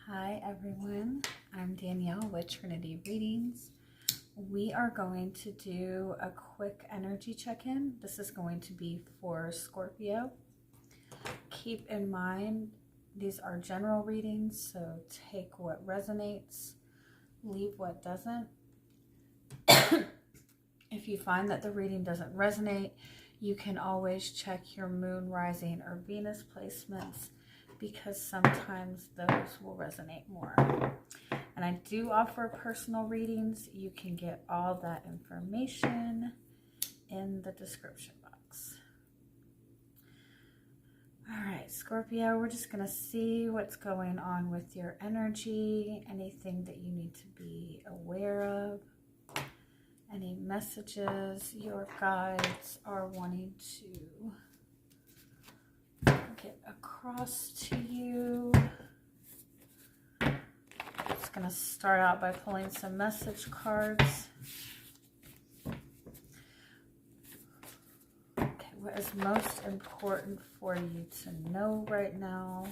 Hi everyone, I'm Danielle with Trinity Readings. We are going to do a quick energy check-in. This is going to be for Scorpio. Keep in mind, these are general readings, so take what resonates, leave what doesn't. If you find that the reading doesn't resonate, you can always check your moon, rising, or Venus placements, because sometimes those will resonate more. And I do offer personal readings. You can get all that information in the description box. All right, Scorpio, we're just going to see what's going on with your energy, anything that you need to be aware of, any messages your guides are wanting to get across to you. Just going to start out by pulling some message cards. Okay, what is most important for you to know right now?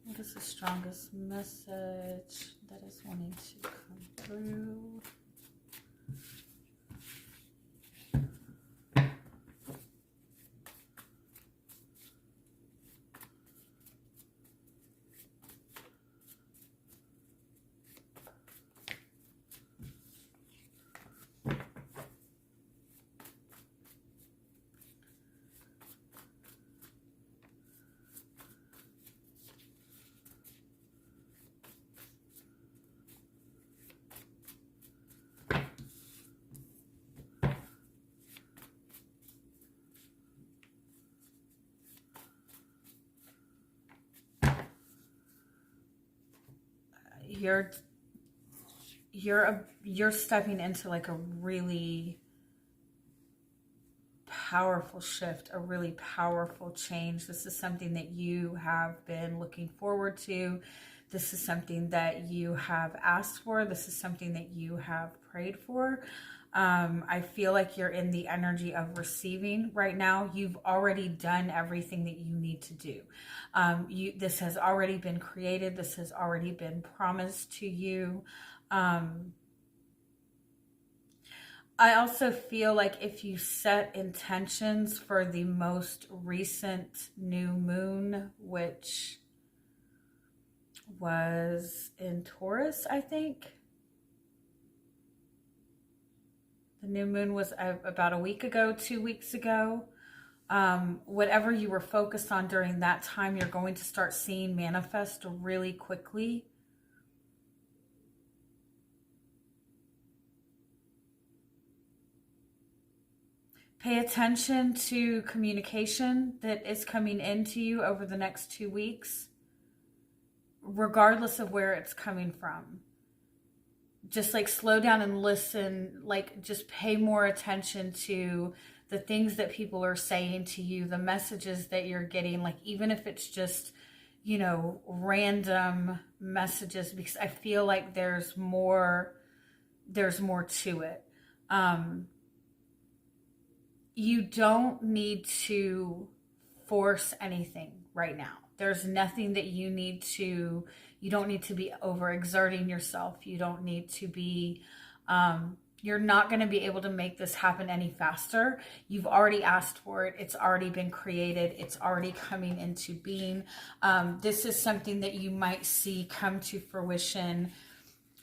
What is the strongest message that is wanting to come through? You're stepping into like a really powerful shift, a really powerful change. This is something that you have been looking forward to. This is something that you have asked for. This is something that you have prayed for. I feel like you're in the energy of receiving right now. You've already done everything that you need to do. This has already been created. This has already been promised to you. I also feel like if you set intentions for the most recent new moon, which was in Taurus, I think. The new moon was about a week ago, 2 weeks ago. Whatever you were focused on during that time, you're going to start seeing manifest really quickly. Pay attention to communication that is coming into you over the next 2 weeks, regardless of where it's coming from. Just like slow down and listen, like just pay more attention to the things that people are saying to you, the messages that you're getting, like even if it's just, you know, random messages, because I feel like there's more to it. You don't need to force anything right now. There's nothing that you don't need to be overexerting yourself. You don't need to be, you're not going to be able to make this happen any faster. You've already asked for it. It's already been created. It's already coming into being. This is something that you might see come to fruition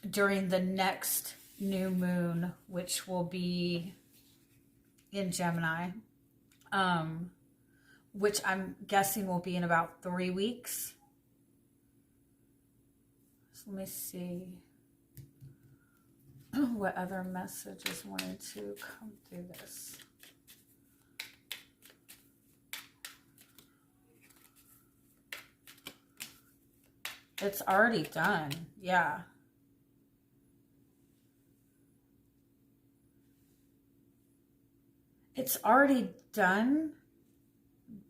during the next new moon, which will be in Gemini, which I'm guessing will be in about 3 weeks. So let me see what other messages wanted to come through this. It's already done. Yeah. It's already done,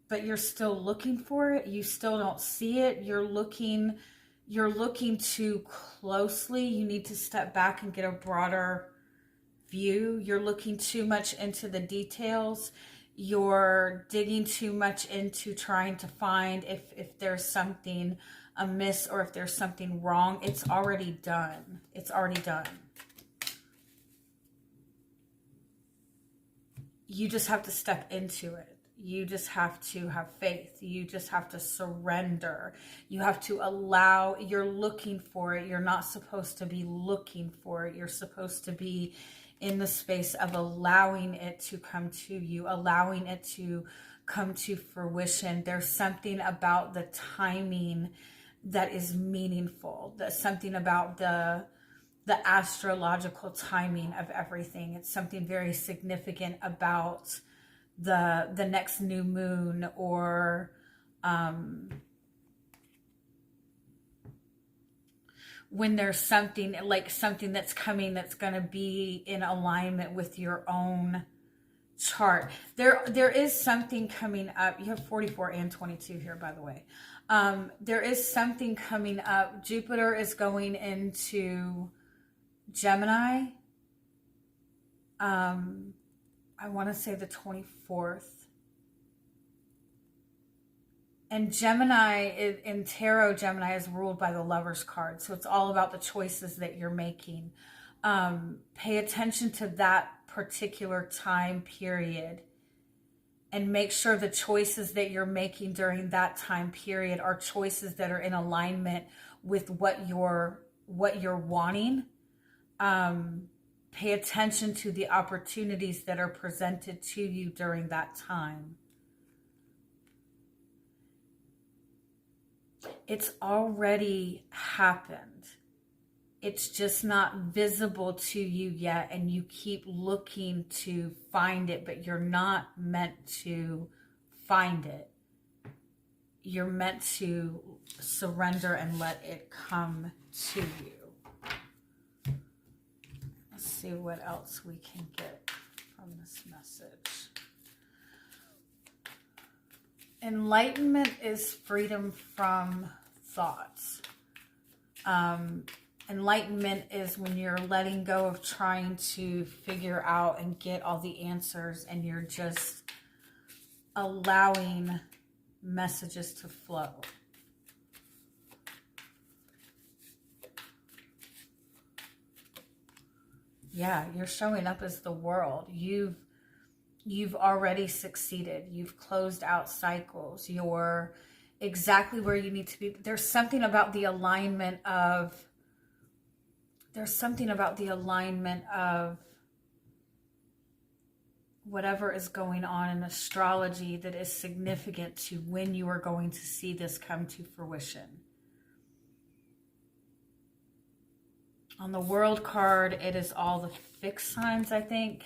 but you're still looking for it. You still don't see it. You're looking too closely. You need to step back and get a broader view. You're looking too much into the details. You're digging too much into trying to find if there's something amiss or if there's something wrong, it's already done. It's already done. You just have to step into it. You just have to have faith. You just have to surrender. You have to allow, you're looking for it. You're not supposed to be looking for it. You're supposed to be in the space of allowing it to come to you, allowing it to come to fruition. There's something about the timing that is meaningful. There's something about the astrological timing of everything. It's something very significant about the next new moon, or when there's something like something that's coming that's going to be in alignment with your own chart. There is something coming up. You have 44 and 22 here, by the way. There is something coming up. Jupiter is going into Gemini. I want to say the 24th. And Gemini, in tarot, Gemini is ruled by the Lover's card. So it's all about the choices that you're making. Pay attention to that particular time period and make sure the choices that you're making during that time period are choices that are in alignment with what you're wanting. Pay attention to the opportunities that are presented to you during that time. It's already happened. It's just not visible to you yet, and you keep looking to find it, but you're not meant to find it. You're meant to surrender and let it come to you. Let's see what else we can get from this message. Enlightenment is freedom from thoughts. Enlightenment is when you're letting go of trying to figure out and get all the answers, and you're just allowing messages to flow. Yeah, you're showing up as the world. You've already succeeded. You've closed out cycles. You're exactly where you need to be. There's something about the alignment of whatever is going on in astrology that is significant to when you are going to see this come to fruition. On the world card, it is all the fixed signs, I think.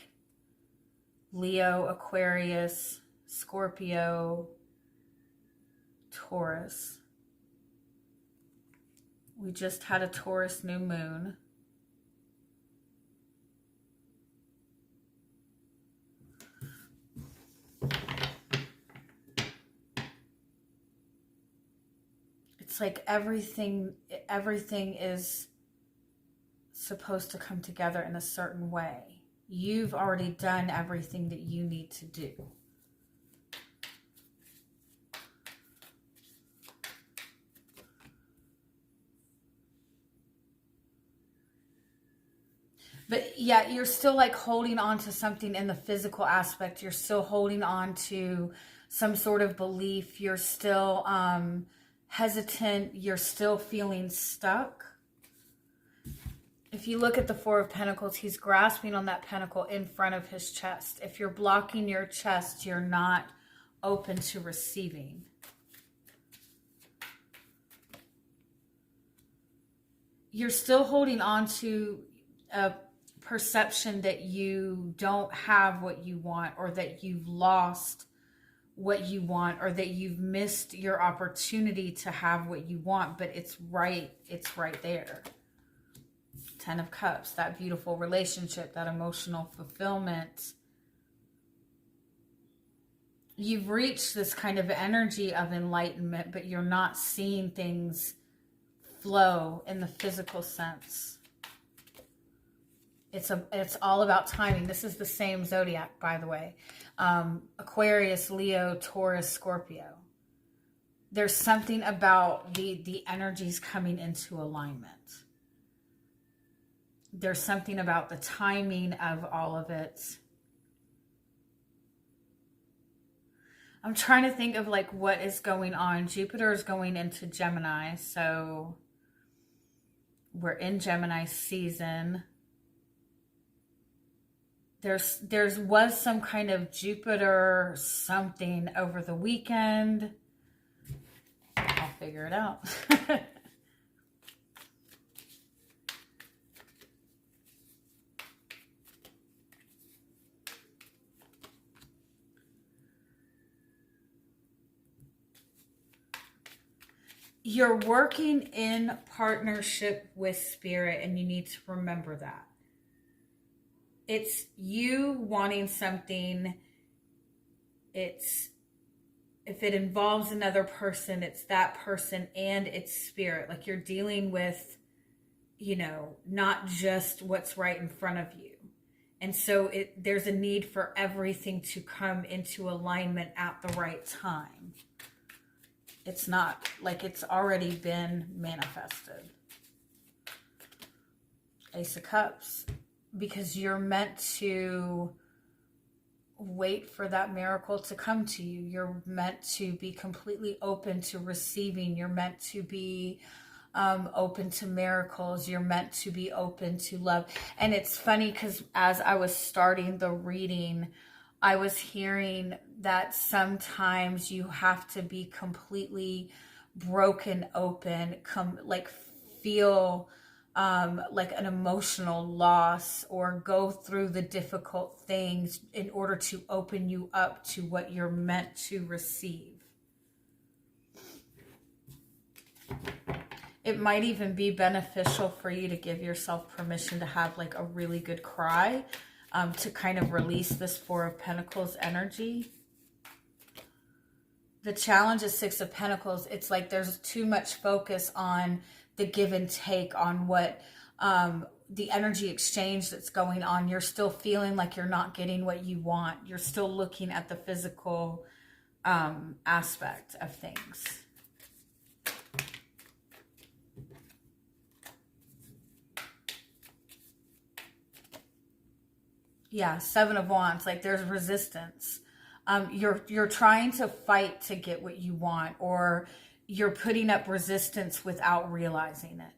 Leo, Aquarius, Scorpio, Taurus. We just had a Taurus new moon. It's like everything is supposed to come together in a certain way. You've already done everything that you need to do. But yeah, you're still like holding on to something in the physical aspect. You're still holding on to some sort of belief. You're still hesitant. You're still feeling stuck. If you look at the Four of Pentacles, he's grasping on that pentacle in front of his chest. If you're blocking your chest, you're not open to receiving. You're still holding on to a perception that you don't have what you want, or that you've lost what you want, or that you've missed your opportunity to have what you want, but it's right there. 10 of Cups, that beautiful relationship, that emotional fulfillment. You've reached this kind of energy of enlightenment, but you're not seeing things flow in the physical sense. It's all about timing. This is the same zodiac, by the way. Aquarius, Leo, Taurus, Scorpio. there's something about the energies coming into alignment. There's something about the timing of all of it. I'm trying to think of like what is going on. Jupiter is going into Gemini, so we're in Gemini season. There's was some kind of Jupiter something over the weekend. I'll figure it out. You're working in partnership with spirit, and you need to remember that. It's you wanting something. It's, if it involves another person, it's that person and it's spirit. Like you're dealing with, you know, not just what's right in front of you. And so there's a need for everything to come into alignment at the right time. It's not like it's already been manifested. Ace of Cups. Because you're meant to wait for that miracle to come to you. You're meant to be completely open to receiving. You're meant to be open to miracles. You're meant to be open to love. And it's funny because as I was starting the reading, I was hearing that sometimes you have to be completely broken open, feel like an emotional loss or go through the difficult things in order to open you up to what you're meant to receive. It might even be beneficial for you to give yourself permission to have like a really good cry, to kind of release this Four of Pentacles energy. The challenge is Six of Pentacles. It's like there's too much focus on the give and take, on what the energy exchange that's going on. You're still feeling like you're not getting what you want. You're still looking at the physical aspect of things. Yeah, Seven of Wands, like there's resistance. You're trying to fight to get what you want, or you're putting up resistance without realizing it.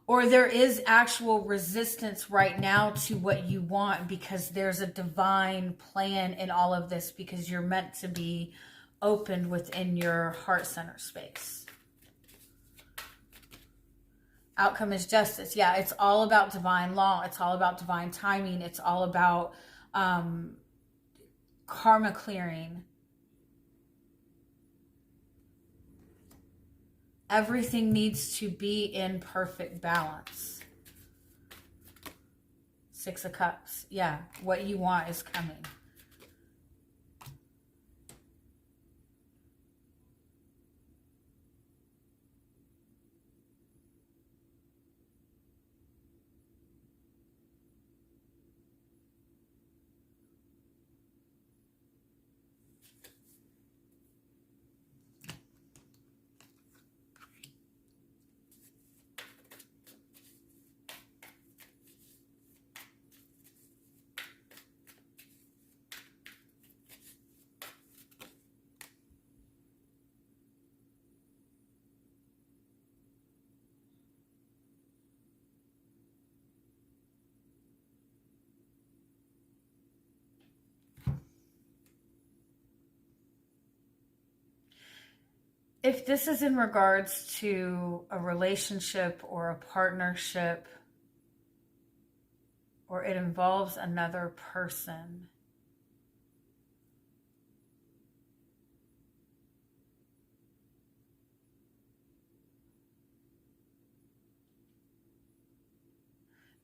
Or there is actual resistance right now to what you want because there's a divine plan in all of this, because you're meant to be opened within your heart center space. Outcome is justice. Yeah, it's all about divine law. It's all about divine timing. It's all about karma clearing. Everything needs to be in perfect balance. Six of Cups. Yeah, what you want is coming. If this is in regards to a relationship or a partnership, or it involves another person,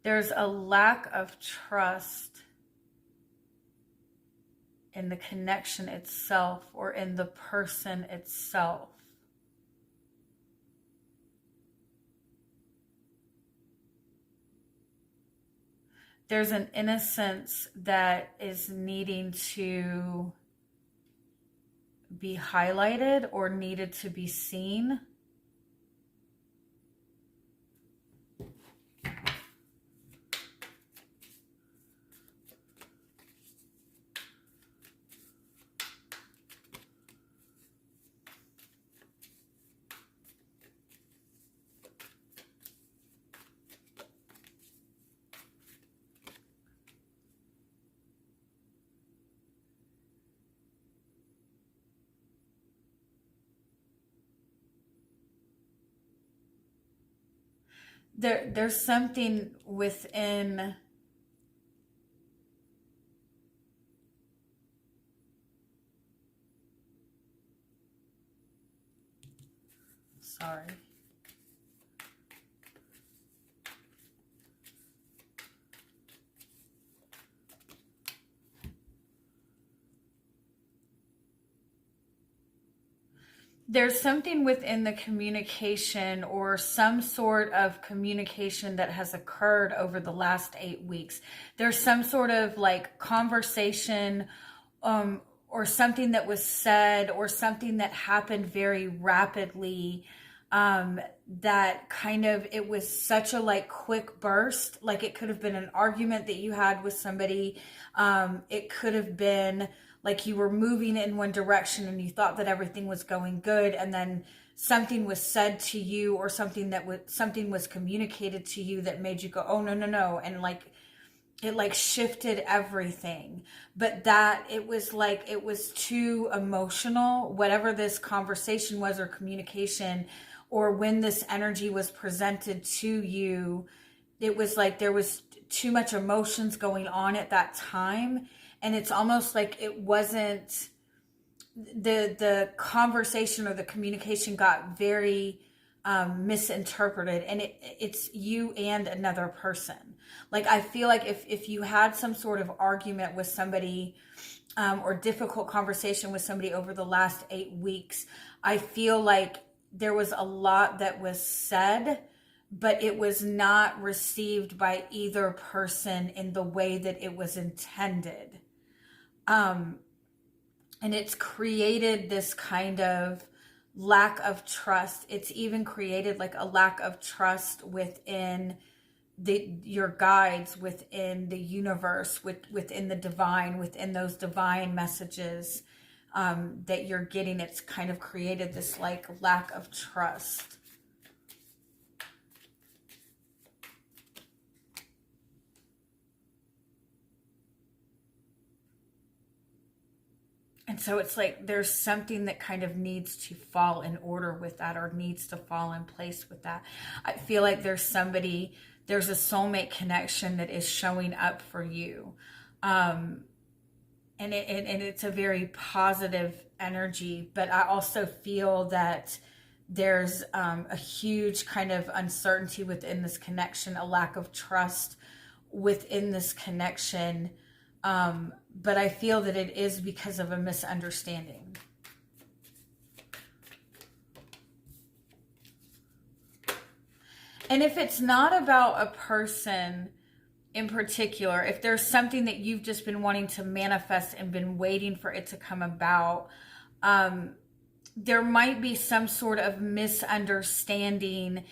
there's a lack of trust in the connection itself or in the person itself. There's an innocence that is needing to be highlighted or needed to be seen. There's something within, sorry. There's something within the communication or some sort of communication that has occurred over the last 8 weeks. There's some sort of like conversation, or something that was said or something that happened very rapidly, that kind of, it was such a like quick burst. Like it could have been an argument that you had with somebody. It could have been like you were moving in one direction and you thought that everything was going good, and then something was said to you or something was communicated to you that made you go, oh no, no, no. And like it like shifted everything. But that it was like, it was too emotional, whatever this conversation was or communication, or when this energy was presented to you, it was like there was too much emotions going on at that time. And it's almost like it wasn't, the conversation or the communication got very misinterpreted, and it's you and another person. Like I feel like if you had some sort of argument with somebody, or difficult conversation with somebody over the last 8 weeks, I feel like there was a lot that was said, but it was not received by either person in the way that it was intended. And it's created this kind of lack of trust. It's even created like a lack of trust within your guides, within the universe, within the divine, within those divine messages that you're getting. It's kind of created this like lack of trust. And so it's like there's something that kind of needs to fall in order with that, or needs to fall in place with that. I feel like there's a soulmate connection that is showing up for you. And it's a very positive energy, but I also feel that there's a huge kind of uncertainty within this connection, a lack of trust within this connection. But I feel that it is because of a misunderstanding. And if it's not about a person in particular, if there's something that you've just been wanting to manifest and been waiting for it to come about, there might be some sort of misunderstanding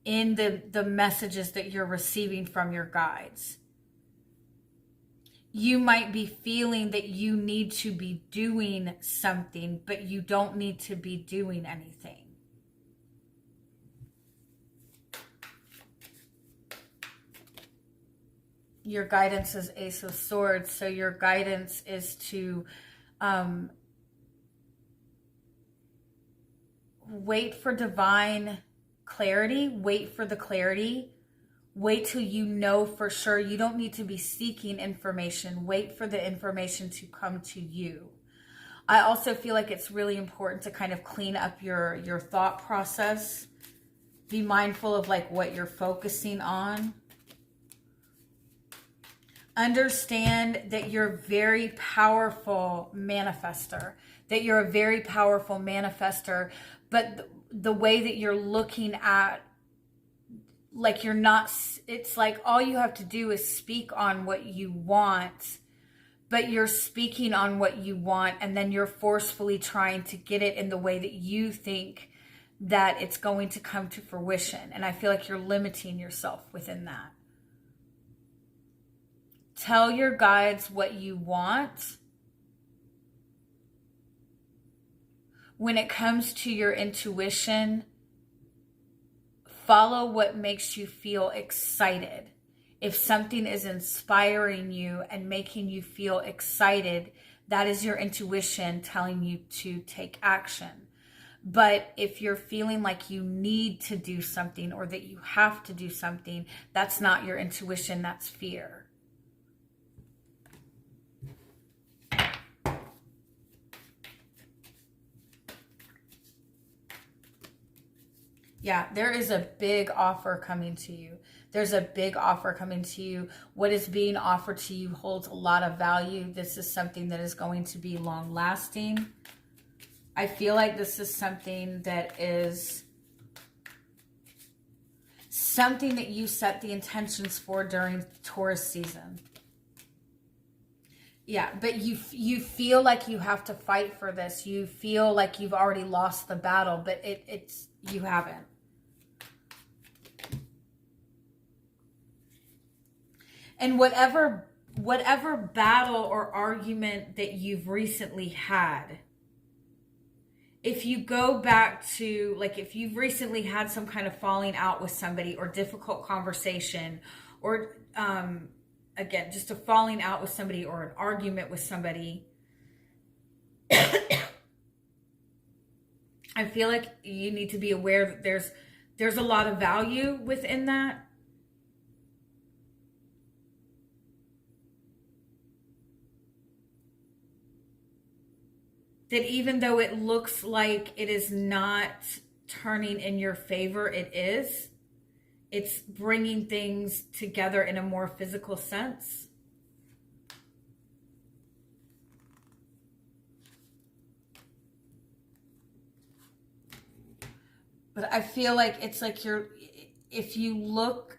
in the messages that you're receiving from your guides. You might be feeling that you need to be doing something, but you don't need to be doing anything. Your guidance is Ace of Swords, so your guidance is to wait for divine clarity, wait for the clarity. Wait till you know for sure. You don't need to be seeking information. Wait for the information to come to you. I also feel like it's really important to kind of clean up your thought process. Be mindful of like what you're focusing on. Understand that you're a very powerful manifester. That you're a very powerful manifester. But the way that you're looking at, like you're not, it's like all you have to do is speak on what you want, but you're speaking on what you want, and then you're forcefully trying to get it in the way that you think that it's going to come to fruition. And I feel like you're limiting yourself within that. Tell your guides what you want. When it comes to your intuition, follow what makes you feel excited. If something is inspiring you and making you feel excited, that is your intuition telling you to take action. But if you're feeling like you need to do something or that you have to do something, that's not your intuition, that's fear. Yeah, there is a big offer coming to you. There's a big offer coming to you. What is being offered to you holds a lot of value. This is something that is going to be long lasting. I feel like this is something that is something that you set the intentions for during Taurus season. Yeah, but you feel like you have to fight for this. You feel like you've already lost the battle, but you haven't. And whatever battle or argument that you've recently had, if you go back to, like, if you've recently had some kind of falling out with somebody or difficult conversation, or again, just a falling out with somebody or an argument with somebody, I feel like you need to be aware that there's a lot of value within that. That even though it looks like it is not turning in your favor, it is. It's bringing things together in a more physical sense. But I feel like it's like if you look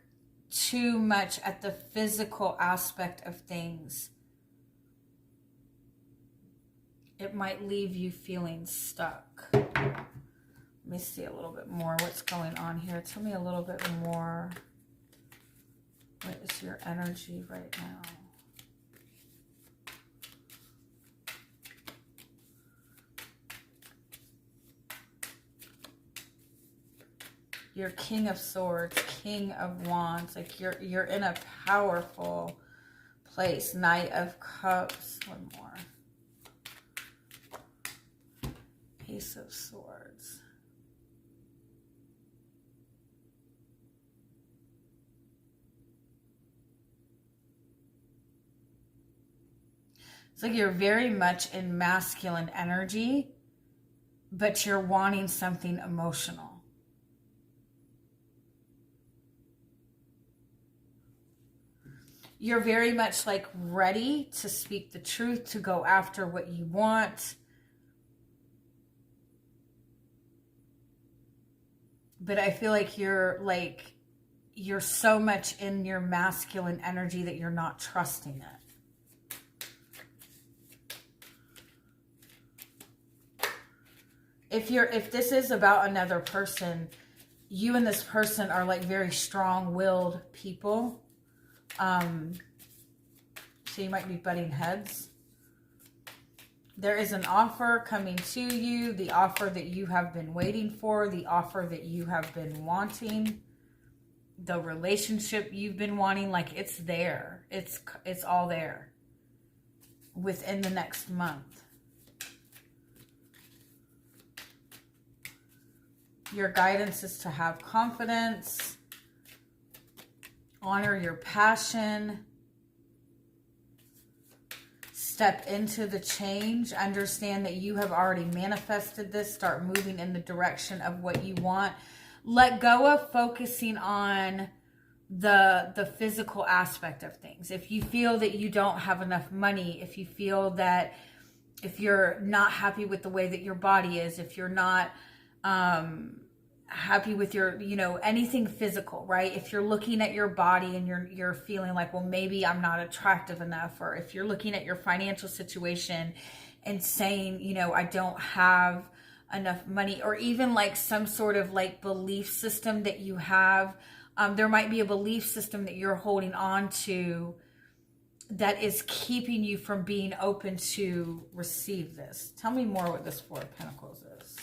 too much at the physical aspect of things, it might leave you feeling stuck. Let me see a little bit more what's going on here. Tell me a little bit more. What is your energy right now? You're King of Swords, King of Wands. Like you're in a powerful place. Knight of Cups. One more. Ace of Swords. It's like you're very much in masculine energy, but you're wanting something emotional. You're very much like ready to speak the truth, to go after what you want. But I feel like you're so much in your masculine energy that you're not trusting it. If this is about another person, you and this person are like very strong-willed people. So you might be butting heads. There is an offer coming to you, the offer that you have been waiting for, the offer that you have been wanting, the relationship you've been wanting. Like it's there. It's all there within the next month. Your guidance is to have confidence, honor your passion, step into the change, understand that you have already manifested this, start moving in the direction of what you want. Let go of focusing on the physical aspect of things. If you feel that you don't have enough money, if you feel that, if you're not happy with the way that your body is, if you're not happy with your, you know, anything physical, right? If you're looking at your body and you're feeling like, well, maybe I'm not attractive enough, or if you're looking at your financial situation and saying, you know, I don't have enough money, or even like some sort of like belief system that you have, there might be a belief system that you're holding on to that is keeping you from being open to receive this. Tell me more what this Four of Pentacles is.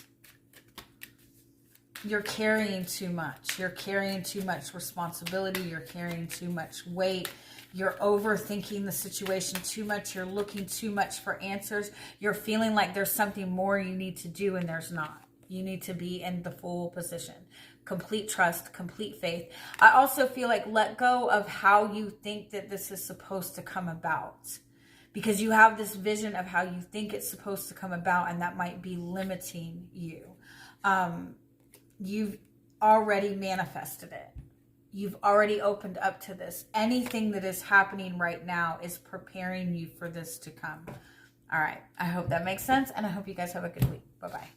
You're carrying too much. You're carrying too much responsibility. You're carrying too much weight. You're overthinking the situation too much. You're looking too much for answers. You're feeling like there's something more you need to do and there's not. You need to be in the full position. Complete trust, complete faith. I also feel like let go of how you think that this is supposed to come about, because you have this vision of how you think it's supposed to come about, and that might be limiting you. You've already manifested it. You've already opened up to this. Anything that is happening right now is preparing you for this to come. All right. I hope that makes sense, and I hope you guys have a good week. Bye-bye.